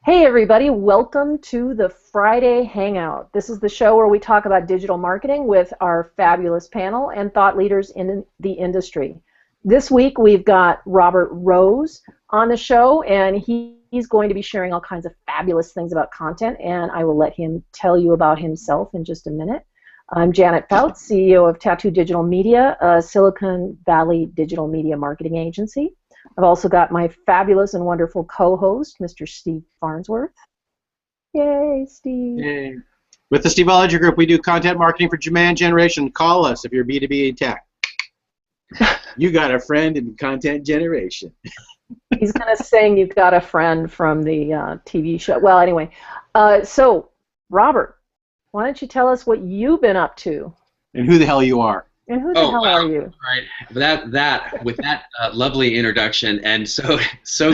Hey everybody, welcome to the Friday Hangout. This is the show where we talk about digital marketing with our fabulous panel and thought leaders in the industry. This week we've got Robert Rose on the show, and he's going to be sharing all kinds of fabulous things about content, and I will let him tell you about himself in just a minute. I'm Janet Fouts, CEO of Tattoo Digital Media, a Silicon Valley digital media marketing agency. I've also got my fabulous and wonderful co-host, Mr. Steve Farnsworth. Yay, Steve. Yay. With the Steve Allergy Group, we do content marketing for demand generation. Call us if you're B2B tech. You got a friend in content generation. He's going to sing You've Got a Friend from the TV show. Well, anyway. So, Robert, why don't you tell us what you've been up to? And who the hell you are. And who the hell are you? Right. With that lovely introduction, and so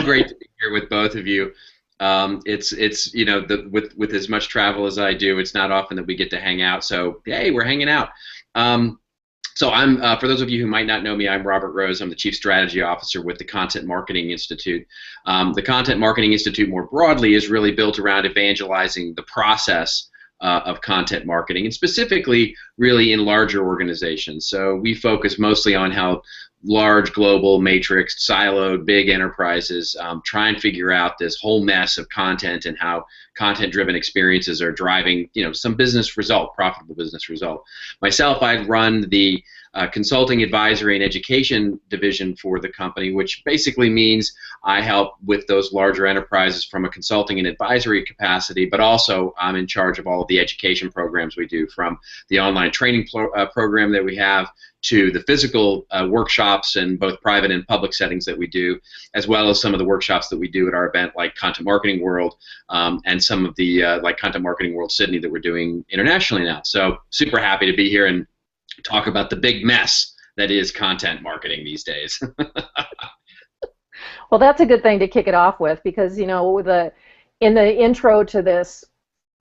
great to be here with both of you. It's you know, with as much travel as I do, it's not often that we get to hang out. So hey, we're hanging out. So I'm for those of you who might not know me, I'm Robert Rose. I'm the Chief Strategy Officer with the Content Marketing Institute. The Content Marketing Institute, more broadly, is really built around evangelizing the process of content marketing, and specifically really in larger organizations. So we focus mostly on how large global matrix siloed big enterprises try and figure out this whole mess of content and how content driven experiences are driving, you know, some business result, profitable business result. Myself, I run the consulting, advisory, and education division for the company, which basically means I help with those larger enterprises from a consulting and advisory capacity, but also I'm in charge of all of the education programs we do, from the online training program that we have to the physical workshops in both private and public settings that we do, as well as some of the workshops that we do at our event like Content Marketing World and some of the like Content Marketing World Sydney that we're doing internationally now. So super happy to be here and talk about the big mess that is content marketing these days. Well, that's a good thing to kick it off with, because, you know, in the intro to this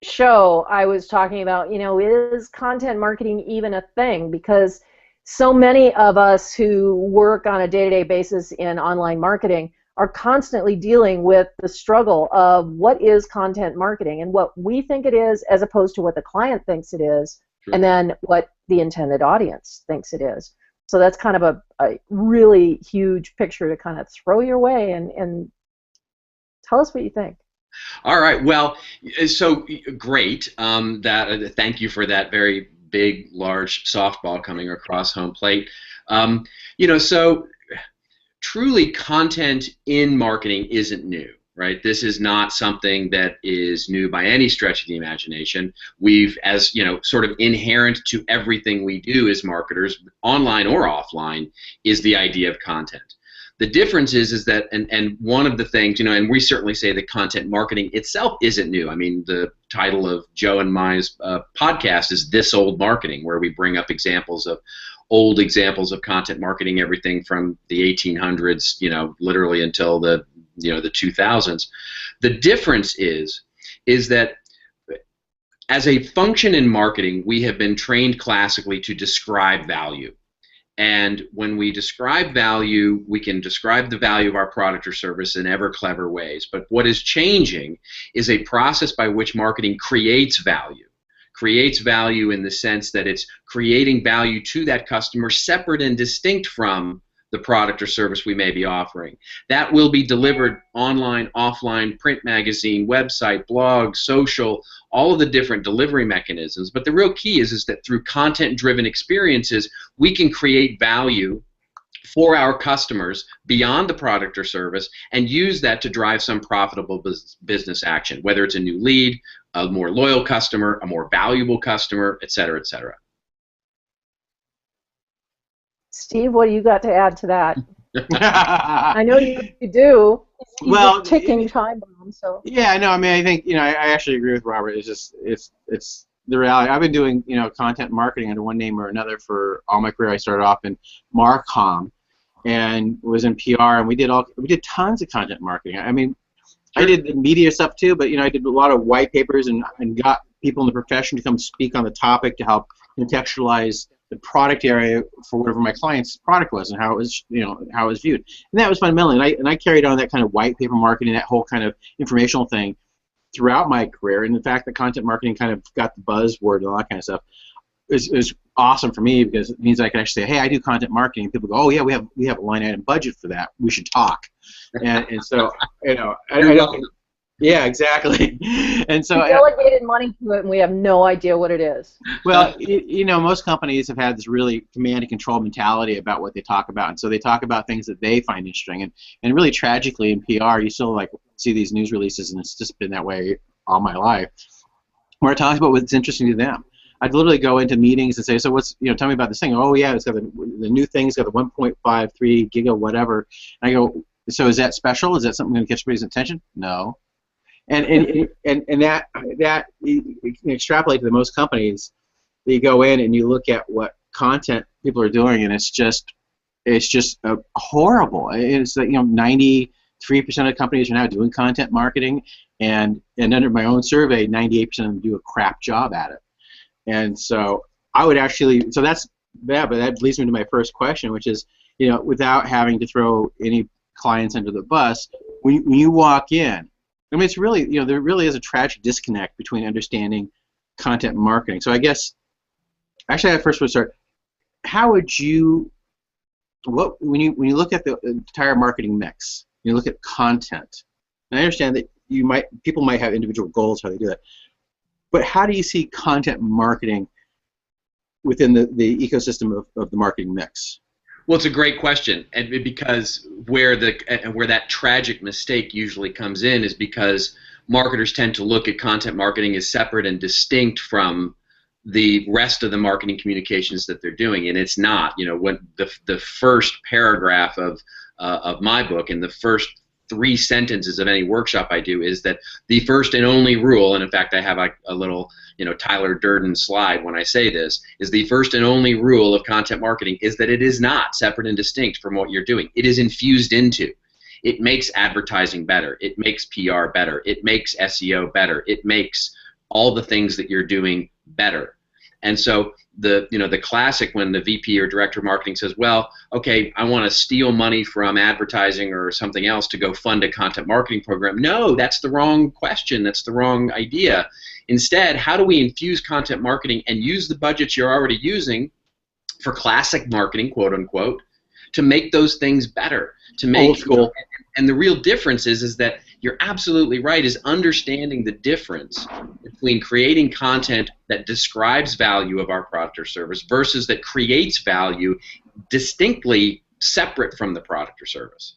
show, I was talking about, you know, is content marketing even a thing? Because so many of us who work on a day-to-day basis in online marketing are constantly dealing with the struggle of what is content marketing and what we think it is as opposed to what the client thinks it is, sure, and then what the intended audience thinks it is. So that's kind of a really huge picture to kind of throw your way, and tell us what you think. All right. Well, so great. Thank you for that very big, large softball coming across home plate. You know, so truly content in marketing isn't new, right? This is not something that is new by any stretch of the imagination. We've, as you know, sort of inherent to everything we do as marketers, online or offline, is the idea of content. The difference is that, and one of the things, you know, and we certainly say that content marketing itself isn't new. I mean, the title of Joe and my podcast is This Old Marketing, where we bring up old examples of content marketing, everything from the 1800s, you know, literally until the 2000s. The difference is that as a function in marketing, we have been trained classically to describe value. And when we describe value, we can describe the value of our product or service in ever clever ways. But what is changing is a process by which marketing creates value. Creates value in the sense that it's creating value to that customer separate and distinct from the product or service we may be offering. That will be delivered online, offline, print magazine, website, blog, social, all of the different delivery mechanisms. But the real key is that through content-driven experiences, we can create value for our customers beyond the product or service and use that to drive some profitable business action, whether it's a new lead, a more loyal customer, a more valuable customer, et cetera, et cetera. Steve, what do you got to add to that? I know you do. He's a ticking time bomb. So yeah, no, I mean, I think, you know, I actually agree with Robert. It's just it's the reality. I've been doing, you know, content marketing under one name or another for all my career. I started off in Marcom and was in PR, and we did tons of content marketing. I mean, I did the media stuff too, but, you know, I did a lot of white papers and got people in the profession to come speak on the topic to help contextualize the product area for whatever my client's product was and how it was, you know, how it was viewed. And that was fundamentally, and I carried on that kind of white paper marketing, that whole kind of informational thing throughout my career, and the fact that content marketing kind of got the buzzword and all that kind of stuff is awesome for me, because it means I can actually say, hey, I do content marketing. And people go, oh yeah, we have a line item budget for that. We should talk. And so I don't. Yeah, exactly. And so we delegated money to it, and we have no idea what it is. Well, most companies have had this really command and control mentality about what they talk about, and so they talk about things that they find interesting. And really tragically in PR, you still like see these news releases, and it's just been that way all my life, where it talks about what's interesting to them. I'd literally go into meetings and say, so what's, tell me about this thing. Oh yeah, it's got the new thing's got the 1.53 giga whatever. And I go, so is that special? Is that something going to catch everybody's attention? No. And that you can extrapolate to the most companies. You go in and you look at what content people are doing, and it's just horrible. It's like 93% of companies are now doing content marketing, and under my own survey, 98% of them do a crap job at it. And so I would actually, so that's that, but that leads me to my first question, which is, without having to throw any clients under the bus, when you walk in, I mean, it's really, there really is a tragic disconnect between understanding content marketing. So I guess, actually, I first would start. How would you, when you look at the entire marketing mix, you look at content, and I understand that people might have individual goals how they do that, but how do you see content marketing within the ecosystem of the marketing mix? Well, it's a great question, and because where that tragic mistake usually comes in is because marketers tend to look at content marketing as separate and distinct from the rest of the marketing communications that they're doing, and it's not. When the first paragraph of my book and the first 3 sentences of any workshop I do is that the first and only rule, and in fact I have a little Tyler Durden slide when I say this, is the first and only rule of content marketing is that it is not separate and distinct from what you're doing. It is infused into. It makes advertising better. It makes PR better. It makes SEO better. It makes all the things that you're doing better. And so the classic, when the VP or director of marketing says, well, okay, I want to steal money from advertising or something else to go fund a content marketing program. No, that's the wrong question. That's the wrong idea. Instead, how do we infuse content marketing and use the budgets you're already using for classic marketing, quote unquote, to make those things better, to make old school. And the real difference is that you're absolutely right, is understanding the difference between creating content that describes value of our product or service versus that creates value distinctly separate from the product or service.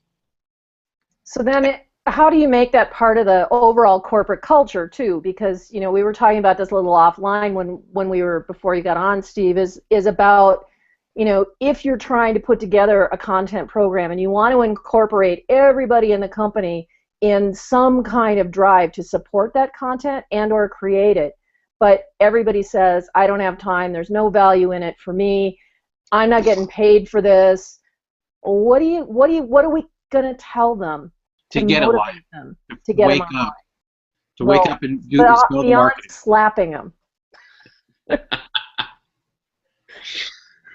So then how do you make that part of the overall corporate culture too? Because we were talking about this a little offline when we were, before you got on, Steve, is about if you're trying to put together a content program and you want to incorporate everybody in the company in some kind of drive to support that content and or create it, but everybody says, I don't have time, there's no value in it for me, I'm not getting paid for this, what are we going to tell them to get a life, to get wake them up, to wake up and do beyond marketing. Slapping them.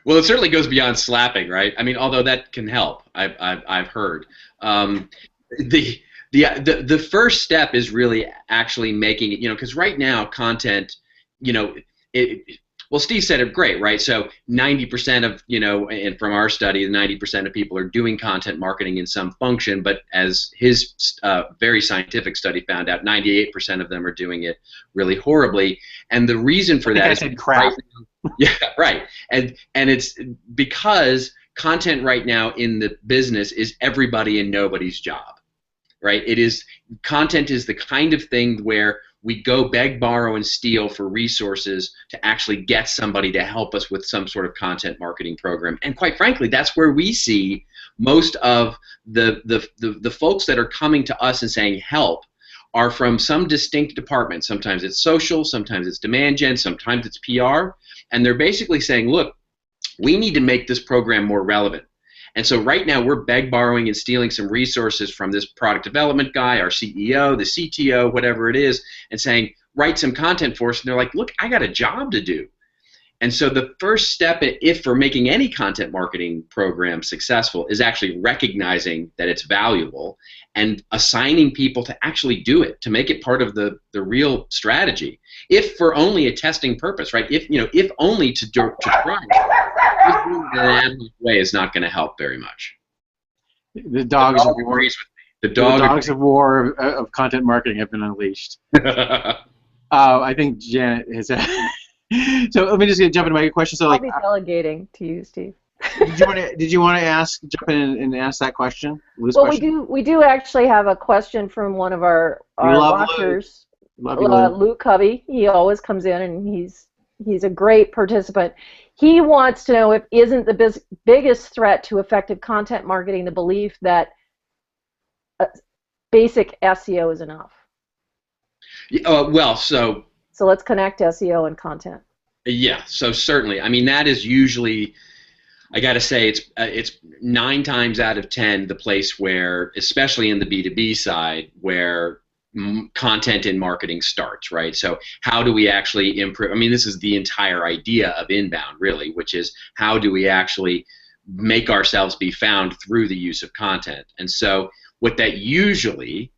Well, it certainly goes beyond slapping, right? I mean, although that can help, I've heard. The first step is really actually making it, because right now content, well, Steve said it great, right? So 90% of, and from our study, 90% of people are doing content marketing in some function, but as his very scientific study found out, 98% of them are doing it really horribly. And the reason for that is crap. Yeah, right. And it's because content right now in the business is everybody and nobody's job, right? Content is the kind of thing where we go beg, borrow, and steal for resources to actually get somebody to help us with some sort of content marketing program. And quite frankly, that's where we see most of the folks that are coming to us and saying help are from some distinct department. Sometimes it's social, sometimes it's demand gen, sometimes it's PR, and they're basically saying, look, we need to make this program more relevant. And so right now we're beg, borrowing, and stealing some resources from this product development guy, our CEO, the CTO, whatever it is, and saying, write some content for us. And they're like, look, I got a job to do. And so the first step, if for making any content marketing program successful, is actually recognizing that it's valuable and assigning people to actually do it, to make it part of the real strategy. If for only a testing purpose, right? If only to try, just doing it in an ad hoc way is not going to help very much. The dogs of war. The dogs of war of content marketing have been unleashed. I think Janet has. So let me just jump into my question. So, I'll be delegating to you, Steve. Did you want to jump in and ask that question? We do actually have a question from one of our watchers, Luke Covey. He always comes in, and he's a great participant. He wants to know if isn't the biggest threat to effective content marketing the belief that basic SEO is enough. So let's connect SEO and content. Yeah, so certainly. I mean, that is usually, I got to say, it's 9 times out of 10 the place where, especially in the B2B side, where content in marketing starts, right? So how do we actually improve? I mean, this is the entire idea of inbound, really, which is how do we actually make ourselves be found through the use of content? And so what that usually,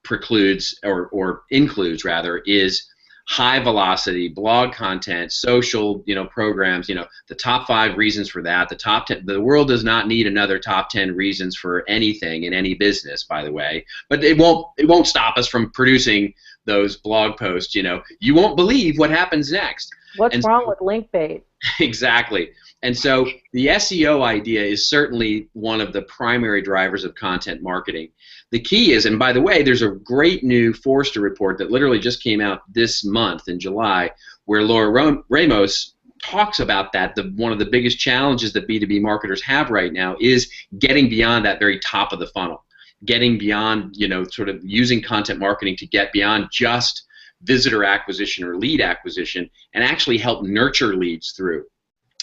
precludes or includes rather is high velocity blog content, social, programs, the top 5 reasons for that, the top 10. The world does not need another top 10 reasons for anything in any business, by the way. But it won't stop us from producing those blog posts. You won't believe what happens next. What's wrong with link bait? Exactly. And so the SEO idea is certainly one of the primary drivers of content marketing. The key is, and by the way, there's a great new Forrester report that literally just came out this month in July, where Laura Ramos talks about that. One of the biggest challenges that B2B marketers have right now is getting beyond that very top of the funnel, getting beyond, sort of using content marketing to get beyond just visitor acquisition or lead acquisition and actually help nurture leads through.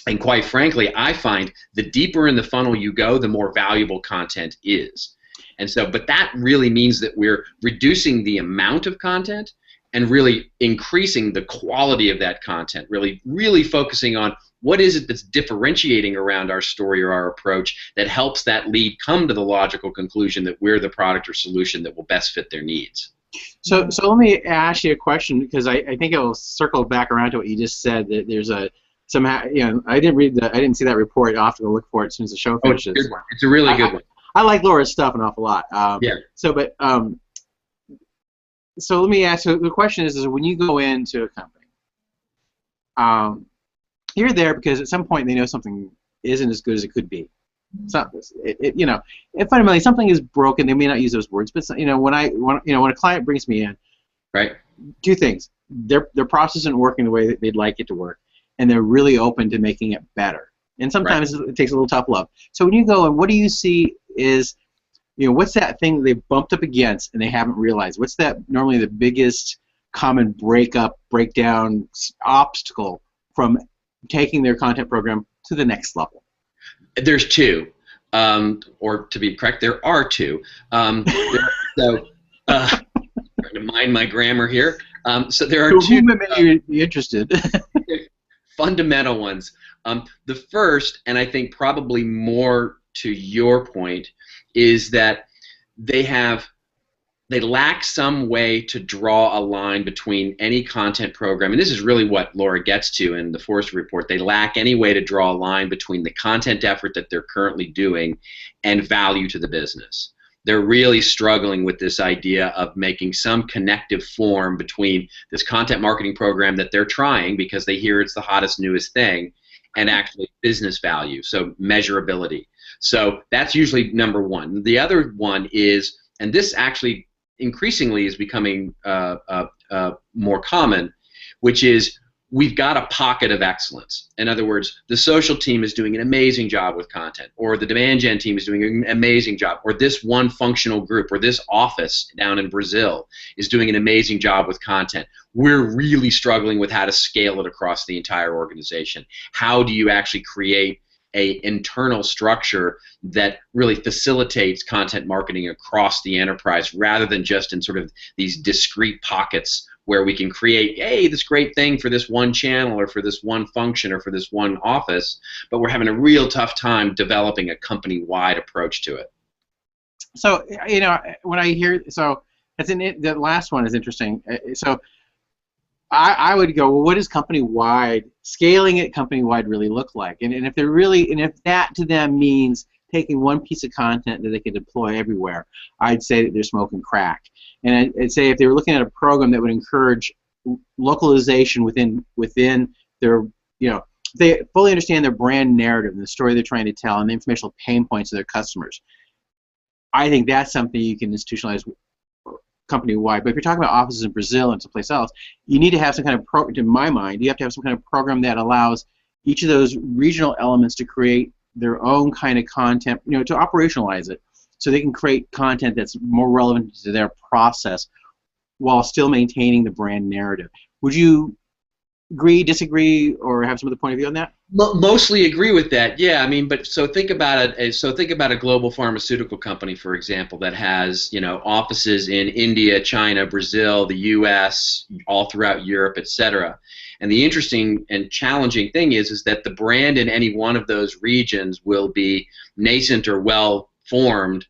And quite frankly, I find the deeper in the funnel you go, the more valuable content is. And so, but that really means that we're reducing the amount of content and really increasing the quality of that content, really focusing on what is it that's differentiating around our story or our approach that helps that lead come to the logical conclusion that we're the product or solution that will best fit their needs. So let me ask you a question, because I think it will circle back around to what you just said, that there's somehow, I didn't see that report. I'll have to go look for it as soon as the show finishes. It's a good one. It's a really good one. I like Laura's stuff an awful lot. Yeah. So let me ask. So the question is when you go into a company, you're there because at some point they know something isn't as good as it could be. If fundamentally something is broken, they may not use those words, but when a client brings me in, right, 2 things: their process isn't working the way that they'd like it to work, and they're really open to making it better. And sometimes it takes a little tough love. So when you go and what do you see is, what's that thing they've bumped up against and they haven't realized? What's that normally the biggest common breakdown obstacle from taking their content program to the next level? There's 2, or to be correct, there are 2. Trying to mind my grammar here. So there are 2. Who may you be interested? Fundamental ones. The first, and I think probably more to your point, is that they lack some way to draw a line between any content program, and this is really what Laura gets to in the Forrester report. They lack any way to draw a line between the content effort that they're currently doing and value to the business. They're really struggling with this idea of making some connective form between this content marketing program that they're trying because they hear it's the hottest, newest thing, and actually business value, so measurability. So that's usually number one. The other one is, and this actually increasingly is becoming more common, which is we've got a pocket of excellence. In other words, the social team is doing an amazing job with content, or the demand gen team is doing an amazing job, or this one functional group, or this office down in Brazil is doing an amazing job with content. We're really struggling with how to scale it across the entire organization. How do you actually create an internal structure that really facilitates content marketing across the enterprise rather than just in sort of these discrete pockets where we can create, hey, this great thing for this one channel or for this one function or for this one office, but we're having a real tough time developing a company-wide approach to it. So, when I hear, so the last one is interesting. So I would go, well, what does company-wide, scaling it company-wide really look like? And if that to them means taking one piece of content that they can deploy everywhere, I'd say that they're smoking crack. And I'd say if they were looking at a program that would encourage localization within their, they fully understand their brand narrative and the story they're trying to tell and the informational pain points of their customers, I think that's something you can institutionalize company-wide. But if you're talking about offices in Brazil and someplace else, you need to have some kind of program. In my mind, you have to have some kind of program that allows each of those regional elements to create their own kind of content, to operationalize it, so they can create content that's more relevant to their process while still maintaining the brand narrative. Would you agree, disagree, or have some other point of view on that? Mostly agree with that. Yeah, I mean, but so think about it. So think about a global pharmaceutical company, for example, that has offices in India, China, Brazil, the U.S., all throughout Europe, etc. And the interesting and challenging thing is that the brand in any one of those regions will be nascent or well formed,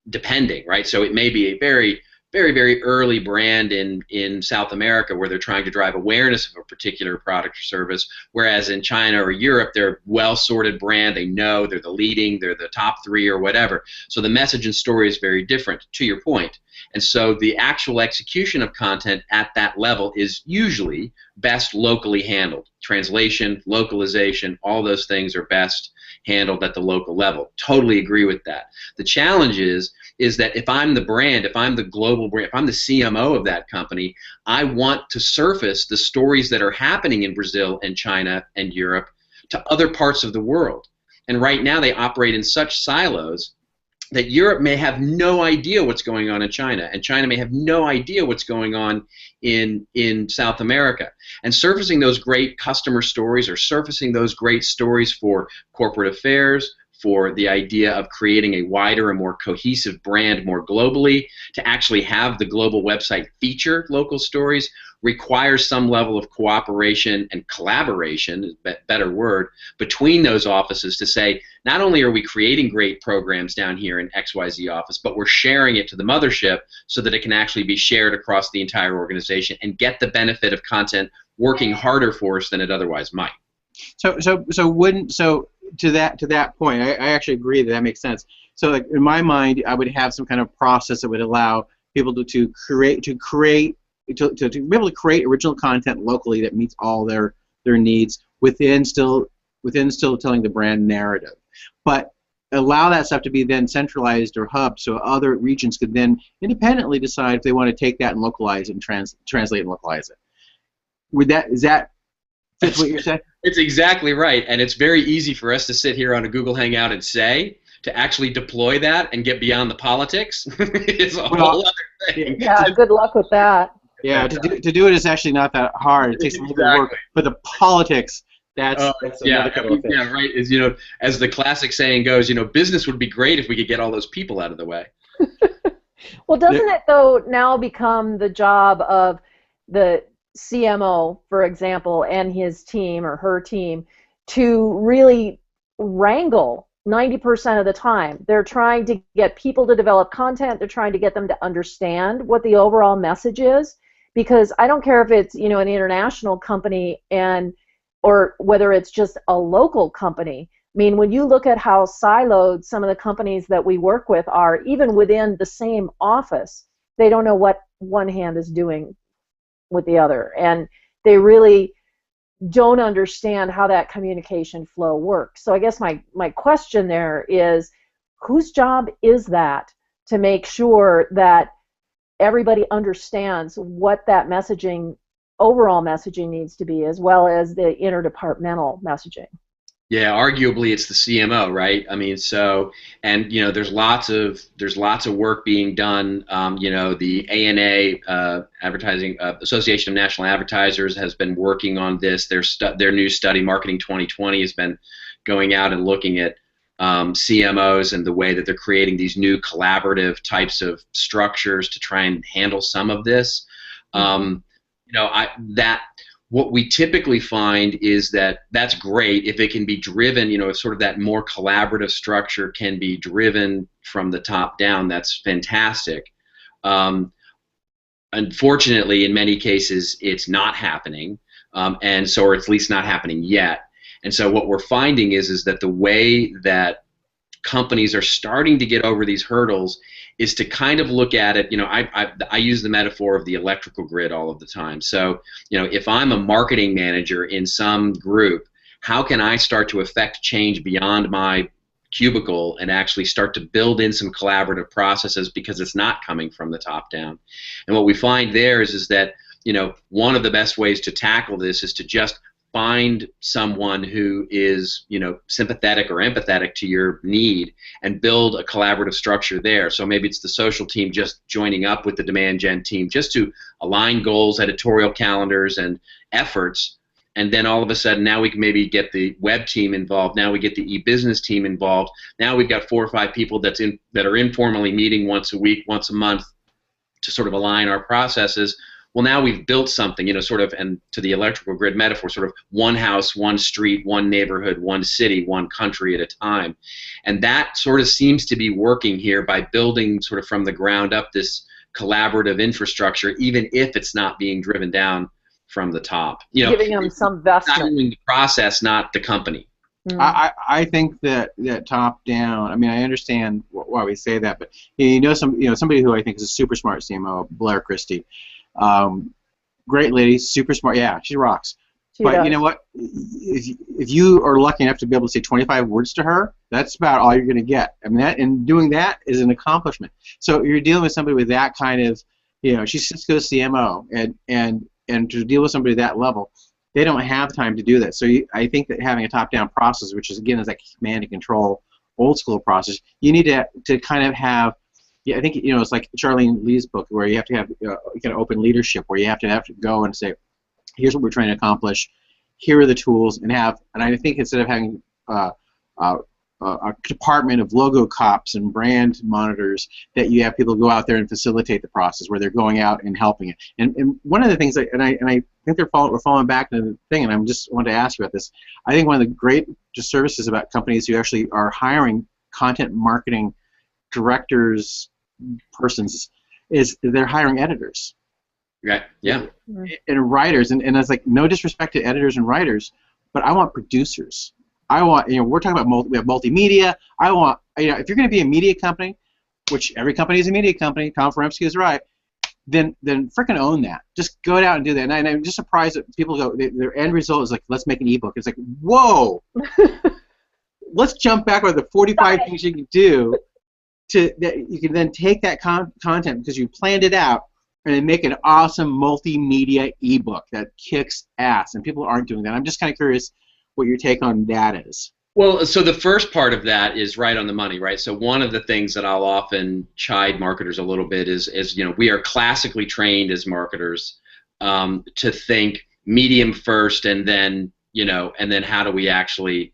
depending, right? So it may be a very very early brand in South America where they're trying to drive awareness of a particular product or service, whereas in China or Europe they're a well-sorted brand, they know they're the leading, they're the top 3 or whatever. So the message and story is very different, to your point. And so the actual execution of content at that level is usually best locally handled. Translation, localization, all those things are best handled at the local level. Totally agree with that. The challenge is that if I'm the brand, if I'm the global brand, if I'm the CMO of that company, I want to surface the stories that are happening in Brazil and China and Europe to other parts of the world. And right now they operate in such silos that Europe may have no idea what's going on in China, and China may have no idea what's going on in South America. And surfacing those great customer stories, or surfacing those great stories for corporate affairs, for the idea of creating a wider and more cohesive brand more globally, to actually have the global website feature local stories, requires some level of cooperation and collaboration, is a better word, between those offices to say, not only are we creating great programs down here in XYZ office, but we're sharing it to the mothership so that it can actually be shared across the entire organization and get the benefit of content working harder for us than it otherwise might. So to that point, I actually agree that makes sense. So like in my mind, I would have some kind of process that would allow people to be able to create original content locally that meets all their needs within still telling the brand narrative, but allow that stuff to be then centralized or hubbed so other regions could then independently decide if they want to take that and localize it and translate and localize it. Is that fits what you're saying? It's exactly right, and it's very easy for us to sit here on a Google Hangout and say, to actually deploy that and get beyond the politics is a whole other thing. Yeah, good luck with that. Yeah, to do it is actually not that hard. It takes a little bit of work, but the politics, that's another kettle of fish. Yeah, right. Is as the classic saying goes, business would be great if we could get all those people out of the way. Well, doesn't it though now become the job of the CMO, for example, and his team or her team to really wrangle 90% of the time? They're trying to get people to develop content. They're trying to get them to understand what the overall message is, because I don't care if it's an international company or whether it's just a local company. I mean, when you look at how siloed some of the companies that we work with are, even within the same office, they don't know what one hand is doing with the other, and they really don't understand how that communication flow works. So I guess my question there is, whose job is that to make sure that everybody understands what that overall messaging needs to be, as well as the interdepartmental messaging? Yeah, arguably it's the CMO, right? I mean, there's lots of work being done. The ANA, Advertising Association of National Advertisers, has been working on this. Their new study, Marketing 2020, has been going out and looking at CMOs and the way that they're creating these new collaborative types of structures to try and handle some of this. that what we typically find is that that's great if it can be driven, if sort of that more collaborative structure can be driven from the top down, that's fantastic. Unfortunately, in many cases, it's not happening, and so, or at least not happening yet. And so what we're finding is that the way that companies are starting to get over these hurdles is to kind of look at it. I use the metaphor of the electrical grid all of the time. So, if I'm a marketing manager in some group, how can I start to affect change beyond my cubicle and actually start to build in some collaborative processes, because it's not coming from the top down. And what we find there is that one of the best ways to tackle this is to just find someone who is sympathetic or empathetic to your need and build a collaborative structure there. So maybe it's the social team just joining up with the demand gen team just to align goals, editorial calendars, and efforts. And then all of a sudden, now we can maybe get the web team involved. Now we get the e-business team involved. Now we've got 4 or 5 people that are informally meeting once a week, once a month, to sort of align our processes. Well, now we've built something, sort of, and to the electrical grid metaphor, sort of one house, one street, one neighborhood, one city, one country at a time. And that sort of seems to be working here by building sort of from the ground up this collaborative infrastructure, even if it's not being driven down from the top. Giving them some vestment. The process, not the company. I think that top down. I mean, I understand why we say that, but somebody who I think is a super smart CMO, Blair Christie, great lady, super smart. Yeah, she rocks. But you know what? If you are lucky enough to be able to say 25 words to her, that's about all you're going to get. I mean, and doing that is an accomplishment. So you're dealing with somebody with that kind of, she's Cisco's CMO, and to deal with somebody at that level, they don't have time to do that. So I think that having a top-down process, which is again is like command and control, old school process, you need to kind of have. Yeah, I think it's like Charlene Lee's book, where you have to have kind of open leadership, where you have to go and say, here's what we're trying to accomplish, here are the tools, and I think instead of having a department of logo cops and brand monitors, that you have people go out there and facilitate the process, where they're going out and helping it. And one of the things, I think we're falling back into the thing, and I just wanted to ask you about this. I think one of the great disservices about companies who actually are hiring content marketing directors, persons, is they're hiring editors. Right. Yeah. And writers, and it's like, no disrespect to editors and writers, but I want producers. I want, we're talking about we have multimedia. I want, if you're going to be a media company, which every company is a media company, Tom Feremsky is right, then frickin' own that. Just go out and do that. And I'm just surprised that people go, their end result is like, let's make an ebook. It's like, whoa, let's jump back with the 45 things you can do that you can then take that content because you planned it out and then make an awesome multimedia ebook that kicks ass. And people aren't doing that. I'm just kind of curious what your take on that is. Well, so the first part of that is right on the money, right? So one of the things that I'll often chide marketers a little bit is we are classically trained as marketers to think medium first, and then how do we actually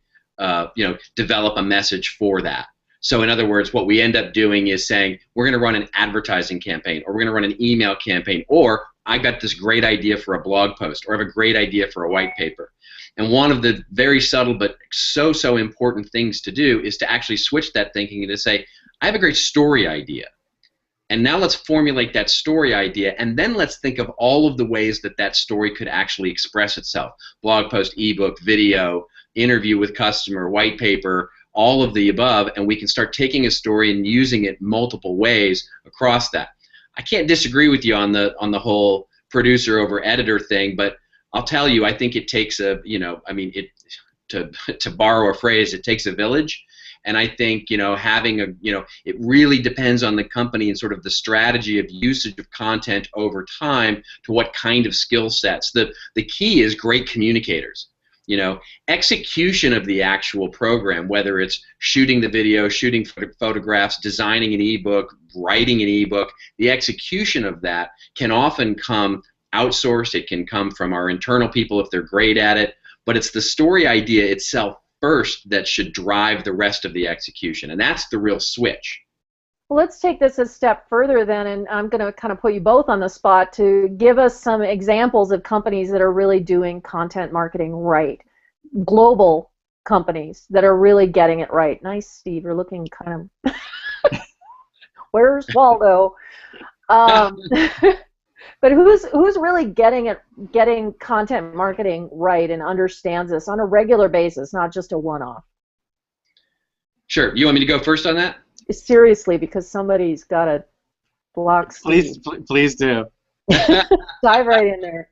develop a message for that. So in other words, what we end up doing is saying, we're going to run an advertising campaign, or we're going to run an email campaign, or I got this great idea for a blog post, or I have a great idea for a white paper. And one of the very subtle but so important things to do is to actually switch that thinking and to say, I have a great story idea. And now let's formulate that story idea, and then let's think of all of the ways that that story could actually express itself. Blog post, ebook, video, interview with customer, white paper, all of the above, and we can start taking a story and using it multiple ways across that. I can't disagree with you on the whole producer over editor thing, but I'll tell you, I think it takes to borrow a phrase, it takes a village. And I think, having it really depends on the company and sort of the strategy of usage of content over time to what kind of skill sets. The key is great communicators. Execution of the actual program, whether it's shooting the video, shooting photographs, designing an ebook, writing an ebook, the execution of that can often come outsourced. It can come from our internal people if they're great at it, but it's the story idea itself first that should drive the rest of the execution, and that's the real switch. let's take this a step further then, and I'm going to kind of put you both on the spot to give us some examples of companies that are really doing content marketing right. Global companies that are really getting it right. Nice, Steve. You're looking kind of... Where's Waldo? But who's really getting content marketing right and understands this on a regular basis, not just a one-off? Sure. You want me to go first on that? Seriously, because somebody's got to block Steve. Please do. Dive right in there.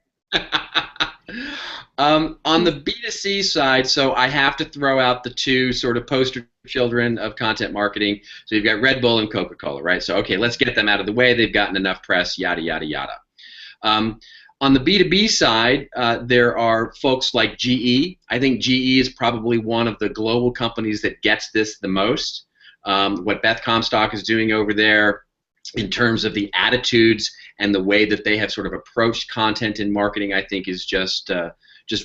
On the B2C side, so I have to throw out the two sort of poster children of content marketing. So you've got Red Bull and Coca-Cola, right? So, okay, let's get them out of the way. They've gotten enough press, yada, yada, yada. On the B2B side, there are folks like GE. I think GE is probably one of the global companies that gets this the most. What Beth Comstock is doing over there in terms of the attitudes and the way that they have sort of approached content in marketing, I think is just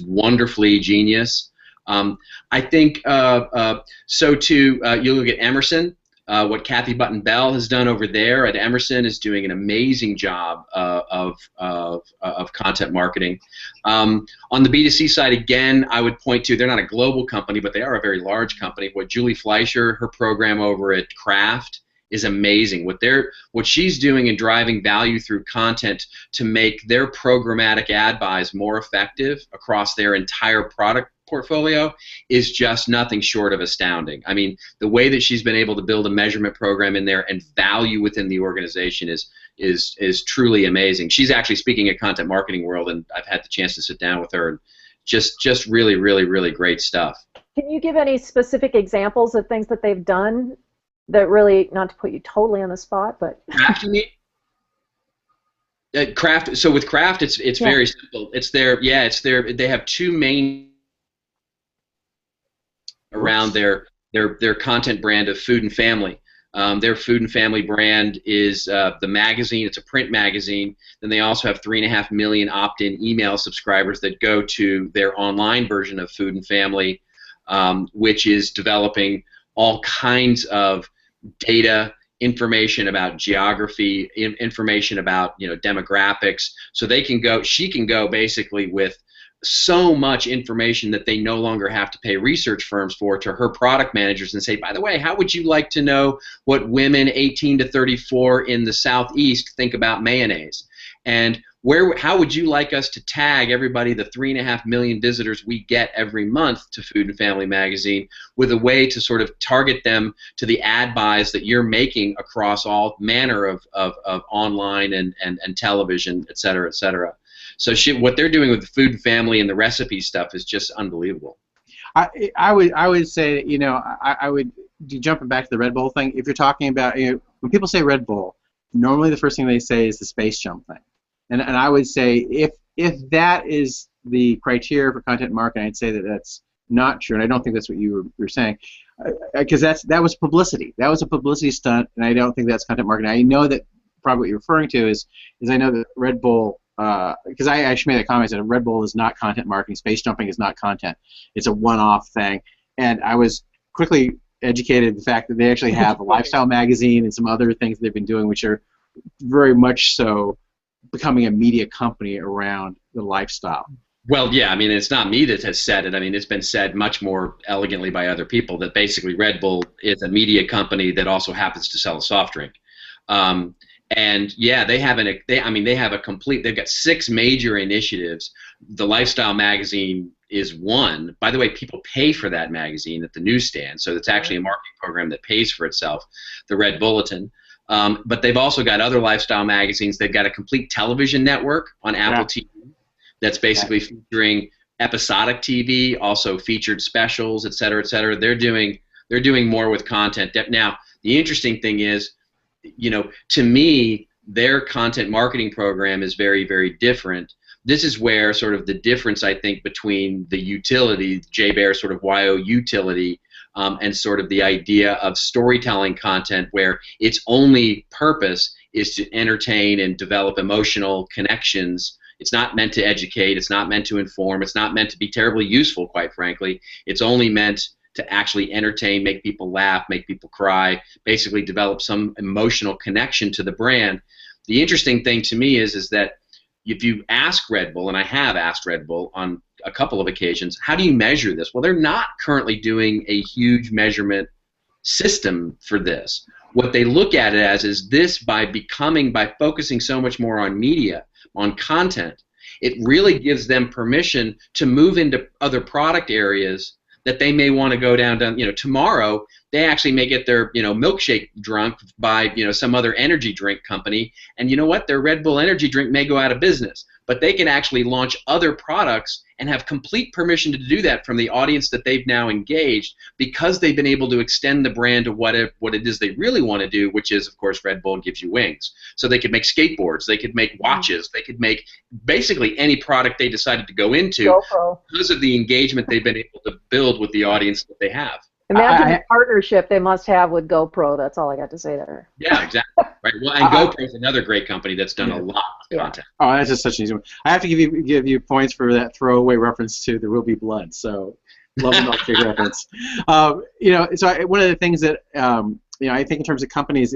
wonderfully genius. I think so too. You look at Emerson. What Kathy Button-Bell has done over there at Emerson is doing an amazing job of content marketing. On the B2C side, again, I would point to, they're not a global company, but they are a very large company. What Julie Fleischer, her program over at Kraft, is amazing. What she's doing in driving value through content to make their programmatic ad buys more effective across their entire product portfolio is just nothing short of astounding. I mean, the way that she's been able to build a measurement program in there and value within the organization is truly amazing. She's actually speaking at Content Marketing World, and I've had the chance to sit down with her, and just really, really, really great stuff. Can you give any specific examples of things that they've done that really, not to put you totally on the spot, but... Kraft, you mean? Kraft. So with Kraft, it's very simple. They have two main around their content brand of Food and Family. Their Food and Family brand is the magazine. It's a print magazine. Then they also have 3.5 million opt-in email subscribers that go to their online version of Food and Family, which is developing all kinds of data, information about geography, information about demographics. So she can go basically with so much information that they no longer have to pay research firms for to her product managers and say, by the way, how would you like to know what women 18 to 34 in the Southeast think about mayonnaise? And how would you like us to tag everybody, the 3.5 million visitors we get every month to Food and Family magazine, with a way to sort of target them to the ad buys that you're making across all manner of online and television, et cetera, et cetera. So what they're doing with the Food and Family and the recipe stuff is just unbelievable. I would say, I would, jumping back to the Red Bull thing, if you're talking about, when people say Red Bull, normally the first thing they say is the space jump thing. And I would say if that is the criteria for content marketing, I'd say that that's not true, and I don't think that's what you were saying, because that was publicity. That was a publicity stunt, and I don't think that's content marketing. I know that probably what you're referring to is I know that Red Bull, because I actually made a comment that Red Bull is not content marketing. Space jumping is not content. It's a one-off thing, and I was quickly educated in the fact that they actually have a lifestyle magazine and some other things they've been doing, which are very much so becoming a media company around the lifestyle. Well, yeah, I mean, it's not me that has said it. I mean, it's been said much more elegantly by other people that basically Red Bull is a media company that also happens to sell a soft drink. And yeah, they've got 6 major initiatives. The Lifestyle magazine is one. By the way, people pay for that magazine at the newsstand, so it's actually a marketing program that pays for itself, the Red Bulletin. But they've also got other lifestyle magazines. They've got a complete television network on Apple TV that's basically featuring episodic TV, also featured specials, et cetera, et cetera. They're doing more with content. Now, the interesting thing is, to me, their content marketing program is very, very different. This is where sort of the difference, I think, between the utility, JBear sort of YO utility, and sort of the idea of storytelling content where its only purpose is to entertain and develop emotional connections. It's not meant to educate. It's not meant to inform. It's not meant to be terribly useful, quite frankly. It's only meant to actually entertain, make people laugh, make people cry, basically develop some emotional connection to the brand. The interesting thing to me is that if you ask Red Bull, and I have asked Red Bull on a couple of occasions, how do you measure this? Well, they're not currently doing a huge measurement system for this. What they look at it as is this, by focusing so much more on media, on content, it really gives them permission to move into other product areas that they may want to go down. Tomorrow they actually may get their milkshake drunk by some other energy drink company, and you know what? Their Red Bull energy drink may go out of business, but they can actually launch other products and have complete permission to do that from the audience that they've now engaged, because they've been able to extend the brand to what it is they really want to do, which is, of course, Red Bull gives you wings. So they could make skateboards, they could make watches, they could make basically any product they decided to go into because of the engagement they've been able to build with the audience that they have. Imagine the partnership they must have with GoPro. That's all I got to say there. Yeah, exactly. Right. Well, and GoPro is another great company that's done a lot of content. Oh, that's just such an easy one. I have to give you points for that throwaway reference to There Will Be Blood. So, love the milkshake reference. So one of the things that I think in terms of companies,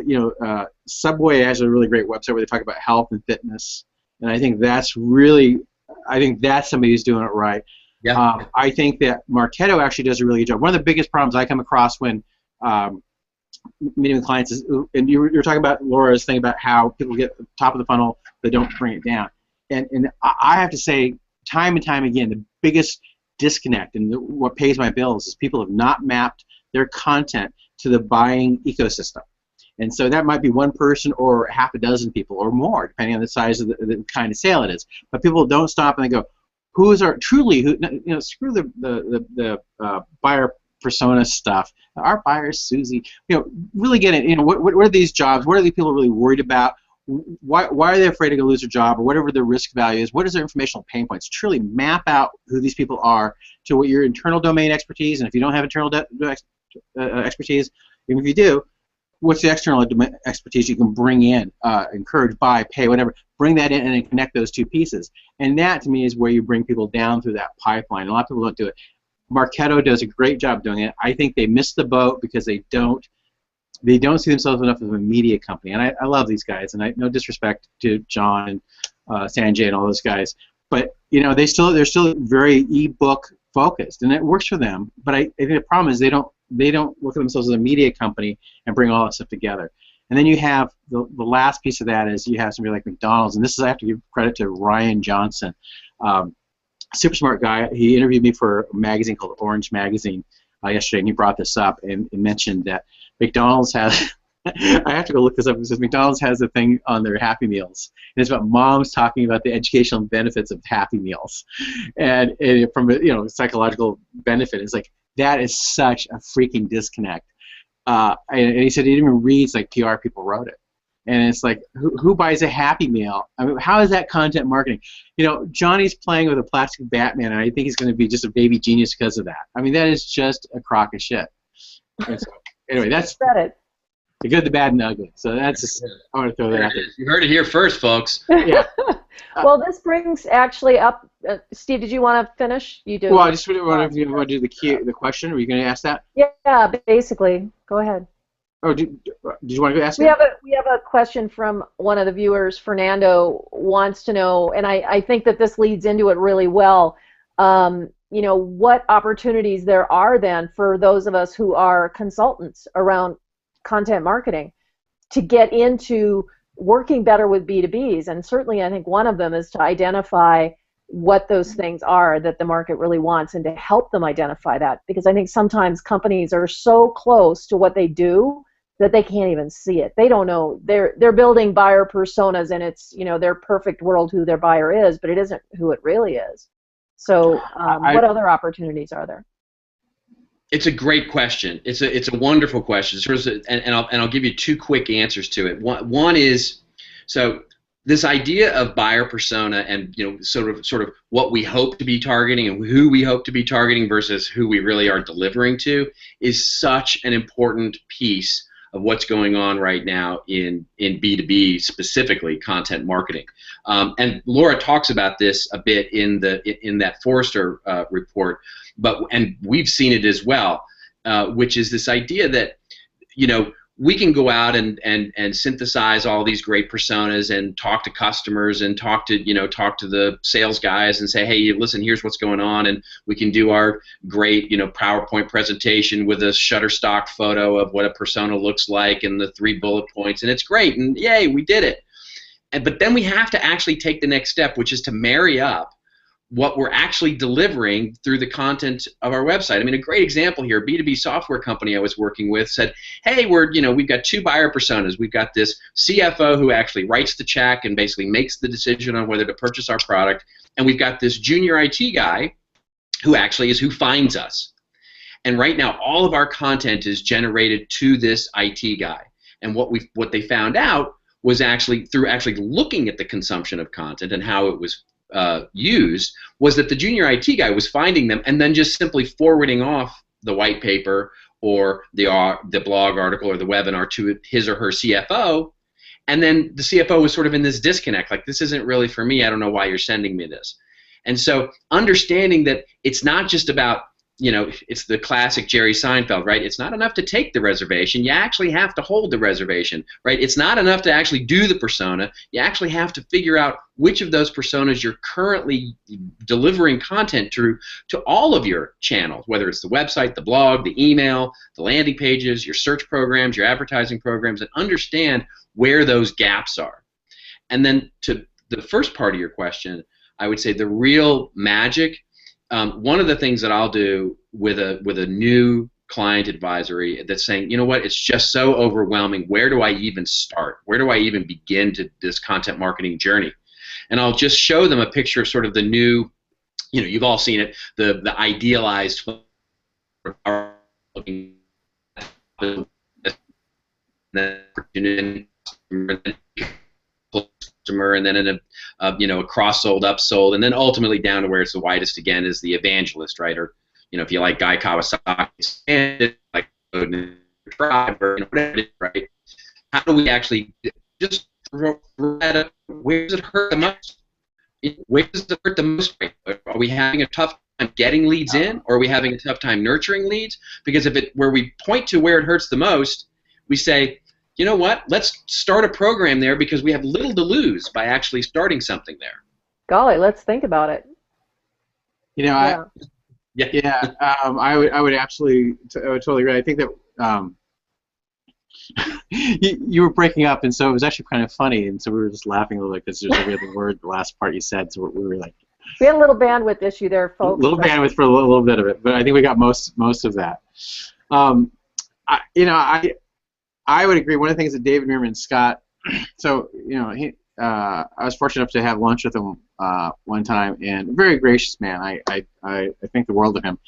Subway has a really great website where they talk about health and fitness, and I think that's somebody who's doing it right. Yeah. I think that Marketo actually does a really good job. One of the biggest problems I come across when meeting with clients is, and you were talking about Laura's thing about how people get top of the funnel, they don't bring it down. And I have to say, time and time again, the biggest disconnect and what pays my bills is people have not mapped their content to the buying ecosystem. And so that might be one person or half a dozen people or more, depending on the size of the kind of sale it is. But people don't stop and they go, screw the buyer persona stuff. Our buyer is Susie. Really get it. What are these jobs? What are these people really worried about? Why are they afraid to lose their job, or whatever their risk value is? What is their informational pain points? Truly map out who these people are to what your internal domain expertise, and if you don't have internal expertise, even if you do, what's the external expertise you can bring in, encourage, buy, pay, whatever. Bring that in and then connect those two pieces. And that, to me, is where you bring people down through that pipeline. A lot of people don't do it. Marketo does a great job doing it. I think they miss the boat because they don't see themselves enough as a media company. And I love these guys, and no disrespect to John and Sanjay and all those guys, but they're still very ebook focused, and it works for them. But I think the problem is they don't look at themselves as a media company and bring all that stuff together. And then you have the last piece of that is you have somebody like McDonald's, and I have to give credit to Ryan Johnson, super smart guy. He interviewed me for a magazine called Orange Magazine yesterday, and he brought this up and mentioned that McDonald's has I have to go look this up because McDonald's has a thing on their Happy Meals, and it's about moms talking about the educational benefits of Happy Meals, and from a psychological benefit, it's like that is such a freaking disconnect. And he said he didn't even read like PR people wrote it, and it's like who buys a Happy Meal? I mean, how is that content marketing? Johnny's playing with a plastic Batman, and I think he's going to be just a baby genius because of that. I mean, that is just a crock of shit. So, anyway, that's the good, the bad, and the ugly. So that's just, I want to throw that out there. You heard it here first, folks. Yeah. Well, this brings actually up. Steve, did you want to finish? You do. Well, I just want to do the question. Are you going to ask that? Yeah, basically. Go ahead. Oh, did you want to ask we that? We have a question from one of the viewers. Fernando wants to know, and I think that this leads into it really well. What opportunities there are then for those of us who are consultants around content marketing to get into working better with B2Bs, and certainly I think one of them is to identify what those things are that the market really wants and to help them identify that, because I think sometimes companies are so close to what they do that they can't even see it. They don't know. They're building buyer personas, and it's their perfect world who their buyer is, but it isn't who it really is. So what other opportunities are there? It's a great question. It's a wonderful question. And I'll give you two quick answers to it. One is, so this idea of buyer persona and sort of what we hope to be targeting and who we hope to be targeting versus who we really are delivering to is such an important piece of what's going on right now in B2B, specifically content marketing. And Laura talks about this a bit in that Forrester report, and we've seen it as well. which is this idea that, we can go out and synthesize all these great personas and talk to customers and talk to the sales guys and say, hey, listen, here's what's going on, and we can do our great PowerPoint presentation with a Shutterstock photo of what a persona looks like and the 3 bullet points, and it's great, and yay, we did it. But then we have to actually take the next step, which is to marry up what we're actually delivering through the content of our website. I mean, a great example here, a B2B software company I was working with said, hey, we've got 2 buyer personas. We've got this CFO who actually writes the check and basically makes the decision on whether to purchase our product, and we've got this junior IT guy who actually is who finds us. And right now, all of our content is generated to this IT guy. And what they found out was actually through looking at the consumption of content and how it was used, was that the junior IT guy was finding them and then just simply forwarding off the white paper or the blog article or the webinar to his or her CFO, and then the CFO was sort of in this disconnect, like, this isn't really for me, I don't know why you're sending me this. And so understanding that it's not just about, it's the classic Jerry Seinfeld, right? It's not enough to take the reservation. You actually have to hold the reservation, right? It's not enough to actually do the persona. You actually have to figure out which of those personas you're currently delivering content to all of your channels, whether it's the website, the blog, the email, the landing pages, your search programs, your advertising programs, and understand where those gaps are. And then to the first part of your question, I would say the real magic, one of the things that I'll do with a new client advisory that's saying, you know what, it's just so overwhelming, where do I even start? Where do I even begin this content marketing journey? And I'll just show them a picture of sort of the new, you've all seen it, the idealized customer, and then in a cross-sold, upsold, and then ultimately down to where it's the widest again is the evangelist, right? Or if you like Guy Kawasaki, like Tribe, or whatever it is, right? How do we actually just where does it hurt the most? Where does it hurt the most? Are we having a tough time getting leads in, or are we having a tough time nurturing leads? Because where we point to where it hurts the most, we say, you know what, let's start a program there because we have little to lose by actually starting something there. Golly, let's think about it. I would absolutely, I would totally agree. I think that you were breaking up, and so it was actually kind of funny, and so we were just laughing a little bit because there's every other word, the last part you said, so we were like... We had a little bandwidth issue there, folks. A little bandwidth for a little bit of it, but I think we got most of that. I would agree. One of the things that David Meerman Scott, so I was fortunate enough to have lunch with him one time, and a very gracious man. I think the world of him,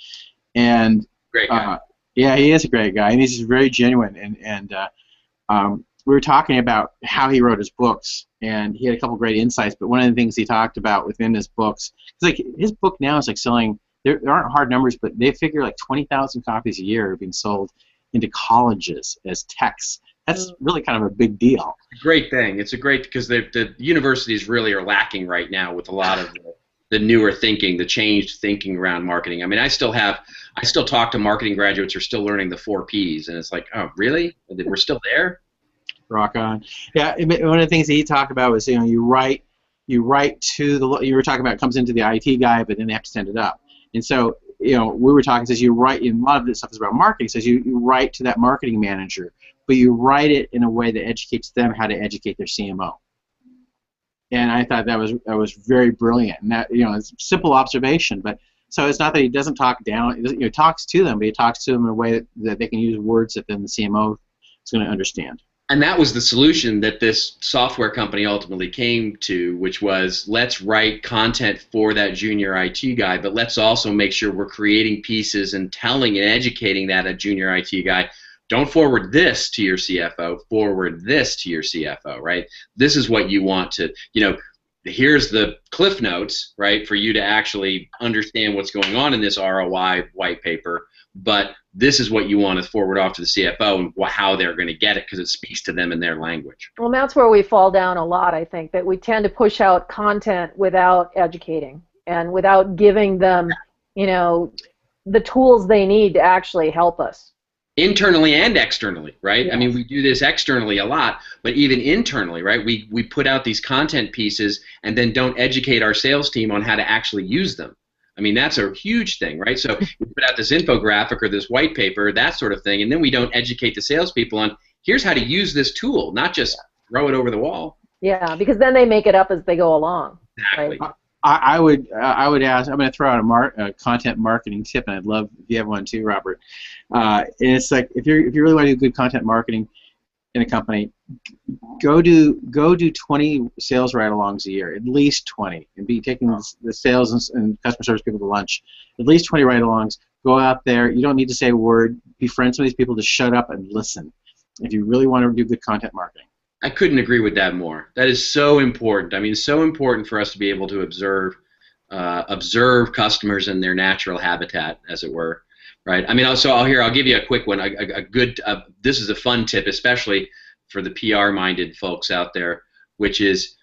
and great guy. Yeah, he is a great guy, and he's just very genuine. And we were talking about how he wrote his books, and he had a couple great insights. But one of the things he talked about within his books, it's like his book now is like selling. There aren't hard numbers, but they figure like 20,000 copies a year are being sold into colleges as texts. That's really kind of a big deal. Great thing. It's a great, because the universities really are lacking right now with a lot of the newer thinking, the changed thinking around marketing. I mean, I still talk to marketing graduates who are still learning the 4 Ps, and it's like, oh, really? We're still there? Rock on. Yeah, one of the things that he talked about was, you write to the, you were talking about it comes into the IT guy, but then they have to send it up. And so, we were talking, says you write, and a lot of this stuff is about marketing, says you write to that marketing manager, but you write it in a way that educates them how to educate their CMO. And I thought that was very brilliant. And that, it's a simple observation, but so it's not that he doesn't talk down, he talks to them, but he talks to them in a way that they can use words that then the CMO is going to understand. And that was the solution that this software company ultimately came to, which was, let's write content for that junior IT guy, but let's also make sure we're creating pieces and telling and educating that junior IT guy, don't forward this to your CFO, forward this to your CFO, right? This is what you want to, here's the cliff notes, right, for you to actually understand what's going on in this ROI white paper, but this is what you want to forward off to the CFO and how they're going to get it because it speaks to them in their language. Well, that's where we fall down a lot, I think, that we tend to push out content without educating and without giving them, the tools they need to actually help us. Internally and externally, right? Yes. I mean, we do this externally a lot, but even internally, right? We put out these content pieces and then don't educate our sales team on how to actually use them. I mean, that's a huge thing, right? So we put out this infographic or this white paper, that sort of thing, and then we don't educate the salespeople on here's how to use this tool, not just throw it over the wall. Yeah, because then they make it up as they go along. Exactly. Right? I would ask. I'm going to throw out a content marketing tip, and I'd love if you have one too, Robert. And it's like if you really want to do good content marketing in a company, go do 20 sales ride-alongs a year, at least 20, and be taking the sales and customer service people to lunch. At least 20 ride-alongs. Go out there. You don't need to say a word. Befriend some of these people to shut up and listen. If you really want to do good content marketing. I couldn't agree with that more. That is so important. I mean, it's so important for us to be able to observe customers in their natural habitat, as it were, right? I mean, I'll give you a quick one. This is a fun tip, especially for the PR-minded folks out there, which is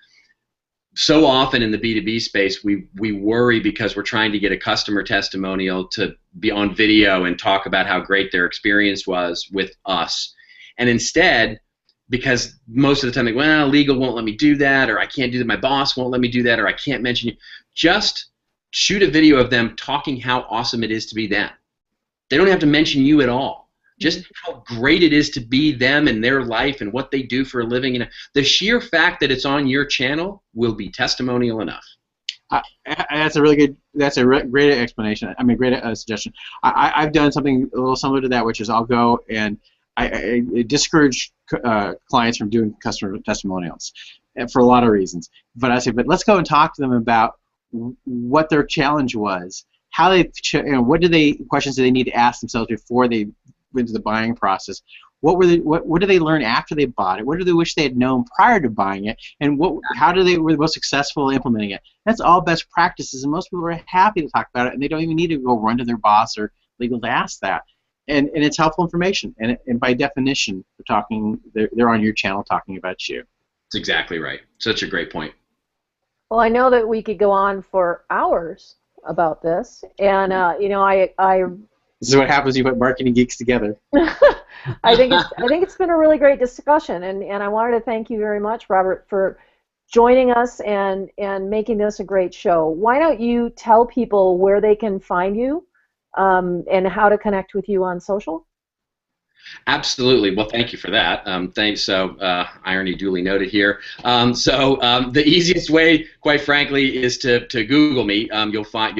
so often in the B2B space, we worry because we're trying to get a customer testimonial to be on video and talk about how great their experience was with us, and instead, because most of the time they go, well, legal won't let me do that, or I can't do that, my boss won't let me do that, or I can't mention you. Just shoot a video of them talking how awesome it is to be them. They don't have to mention you at all. Just how great it is to be them and their life and what they do for a living. And the sheer fact that it's on your channel will be testimonial enough. That's a great explanation. I mean, great suggestion. I've done something a little similar to that, which is I'll go and I discourage clients from doing customer testimonials for a lot of reasons. But I say, but let's go and talk to them about what their challenge was, how they, questions do they need to ask themselves before they went into the buying process. What did they learn after they bought it? What do they wish they had known prior to buying it? And how were they most successful implementing it? That's all best practices, and most people are happy to talk about it, and they don't even need to go run to their boss or legal to ask that. And it's helpful information, and by definition, they're on your channel talking about you. That's exactly right. Such a great point. Well, I know that we could go on for hours about this, and This is what happens when you put marketing geeks together. I think it's been a really great discussion, and I wanted to thank you very much, Robert, for joining us and making this a great show. Why don't you tell people where they can find you? And how to connect with you on social? Absolutely. Well, thank you for that. Thanks. So, irony duly noted here. The easiest way, quite frankly, is to Google me. You'll find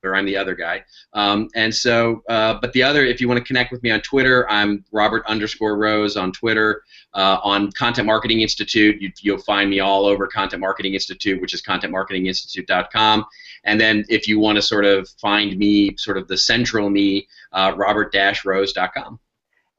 or I'm the other guy. But the other, if you want to connect with me on Twitter, I'm Robert_Rose on Twitter. On Content Marketing Institute, you'll find me all over Content Marketing Institute, which is contentmarketinginstitute.com. And then if you want to sort of find me, sort of the central me, robert-rose.com.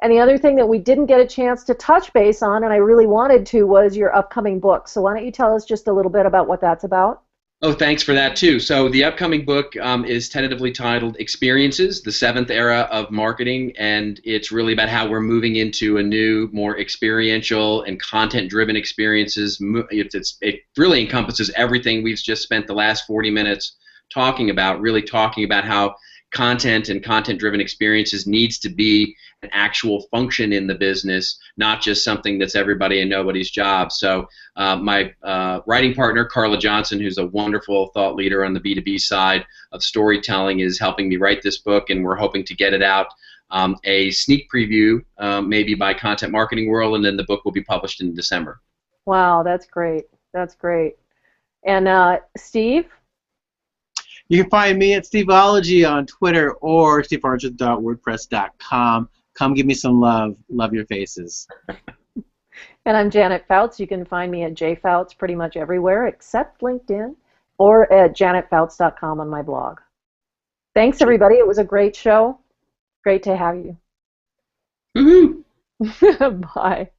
And the other thing that we didn't get a chance to touch base on, and I really wanted to, was your upcoming book. So why don't you tell us just a little bit about what that's about? Oh, thanks for that, too. So the upcoming book is tentatively titled Experiences, the Seventh Era of Marketing, and it's really about how we're moving into a new, more experiential and content-driven experiences. It really encompasses everything we've just spent the last 40 minutes talking about, really talking about how content and content-driven experiences needs to be an actual function in the business, not just something that's everybody and nobody's job. So my writing partner, Carla Johnson, who's a wonderful thought leader on the B2B side of storytelling, is helping me write this book, and we're hoping to get it out a sneak preview maybe by Content Marketing World, and then the book will be published in December. Wow, that's great. That's great. And Steve? You can find me at Steveology on Twitter or stevearcher.wordpress.com. Come give me some love. Love your faces. And I'm Janet Fouts. You can find me at jfouts pretty much everywhere except LinkedIn, or at janetfouts.com on my blog. Thanks, everybody. It was a great show. Great to have you. Woohoo! Bye.